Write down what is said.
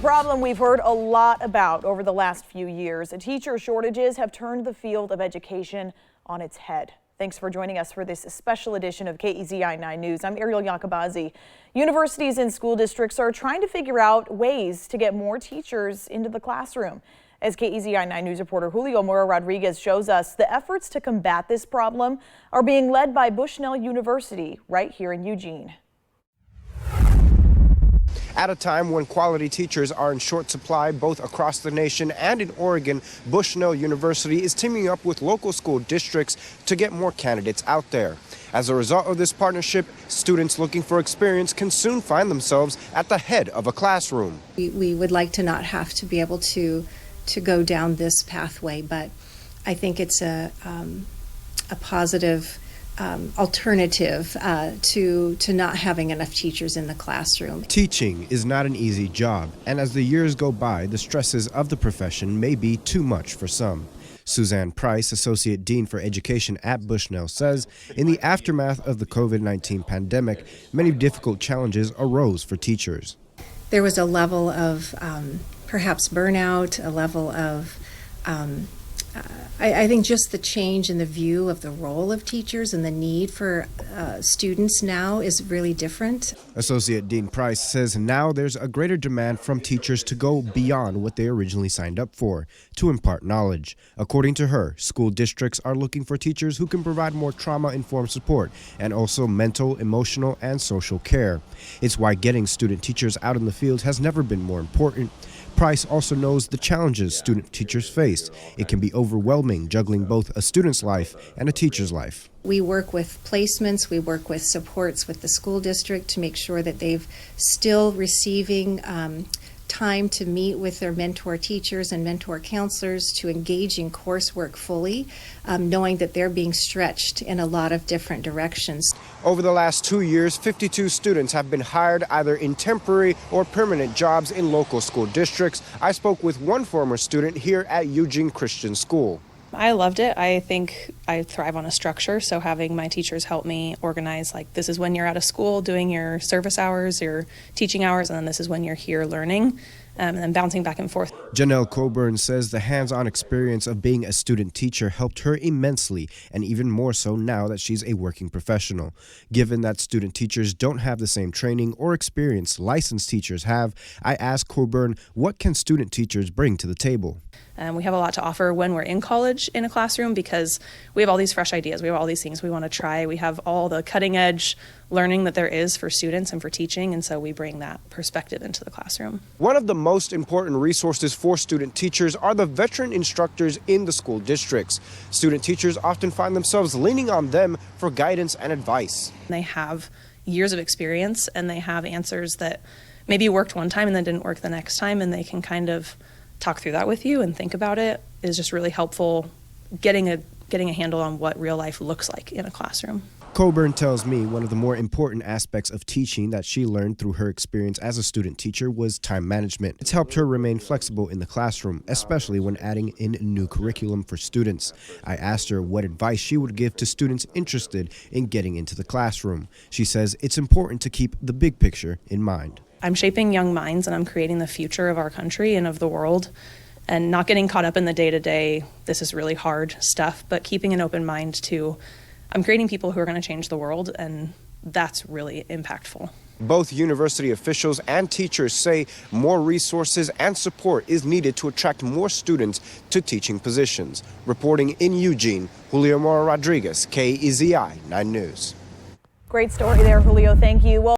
Problem we've heard a lot about over the last few years. Teacher shortages have turned the field of education on its head. Thanks for joining us for this special edition of KEZI 9 News. I'm Ariel Yakabazi. Universities and school districts are trying to figure out ways to get more teachers into the classroom. As KEZI 9 News reporter Julio Mora Rodriguez shows us, the efforts to combat this problem are being led by Bushnell University right here in Eugene. At a time when quality teachers are in short supply both across the nation and in Oregon, Bushnell University is teaming up with local school districts to get more candidates out there. As a result of this partnership, students looking for experience can soon find themselves at the head of a classroom. We would like to not have to be able to go down this pathway, but I think it's a positive alternative to not having enough teachers in the classroom. Teaching is not an easy job, and as the years go by, the stresses of the profession may be too much for some. Suzanne Price, Associate Dean for Education at Bushnell, says in the aftermath of the COVID-19 pandemic, many difficult challenges arose for teachers. There was a level of perhaps burnout, a level of I think just the change in the view of the role of teachers and the need for students now is really different. Associate Dean Price says now there's a greater demand from teachers to go beyond what they originally signed up for, to impart knowledge. According to her, school districts are looking for teachers who can provide more trauma-informed support and also mental, emotional, and social care. It's why getting student teachers out in the field has never been more important. Price also knows the challenges student teachers face. It can be overwhelming juggling both a student's life and a teacher's life. We work with placements, we work with supports with the school district to make sure that they've still receiving time to meet with their mentor teachers and mentor counselors, to engage in coursework fully, knowing that they're being stretched in a lot of different directions. Over the last 2 years, 52 students have been hired either in temporary or permanent jobs in local school districts. I spoke with one former student here at Eugene Christian School. I loved it. I think I thrive on a structure, so having my teachers help me organize, like, this is when you're out of school doing your service hours, your teaching hours, and then this is when you're here learning, and then bouncing back and forth. Janelle Coburn says the hands-on experience of being a student teacher helped her immensely, and even more so now that she's a working professional. Given that student teachers don't have the same training or experience licensed teachers have, I asked Coburn, what can student teachers bring to the table? We have a lot to offer when we're in college in a classroom, because we have all these fresh ideas. We have all these things we want to try. We have all the cutting edge learning that there is for students and for teaching, and so we bring that perspective into the classroom. One of the most important resources for student teachers are the veteran instructors in the school districts. Student teachers often find themselves leaning on them for guidance and advice. They have years of experience, and they have answers that maybe worked one time and then didn't work the next time, and they can kind of talk through that with you and think about it. Is just really helpful getting a handle on what real life looks like in a classroom. Coburn tells me one of the more important aspects of teaching that she learned through her experience as a student teacher was time management. It's helped her remain flexible in the classroom, especially when adding in a new curriculum for students. I asked her what advice she would give to students interested in getting into the classroom. She says it's important to keep the big picture in mind. I'm shaping young minds, and I'm creating the future of our country and of the world, and not getting caught up in the day-to-day, this is really hard stuff, but keeping an open mind to, I'm creating people who are going to change the world, and that's really impactful. Both university officials and teachers say more resources and support is needed to attract more students to teaching positions. Reporting in Eugene, Julio Mora Rodriguez, KEZI 9 News. Great story there, Julio. Thank you. Well,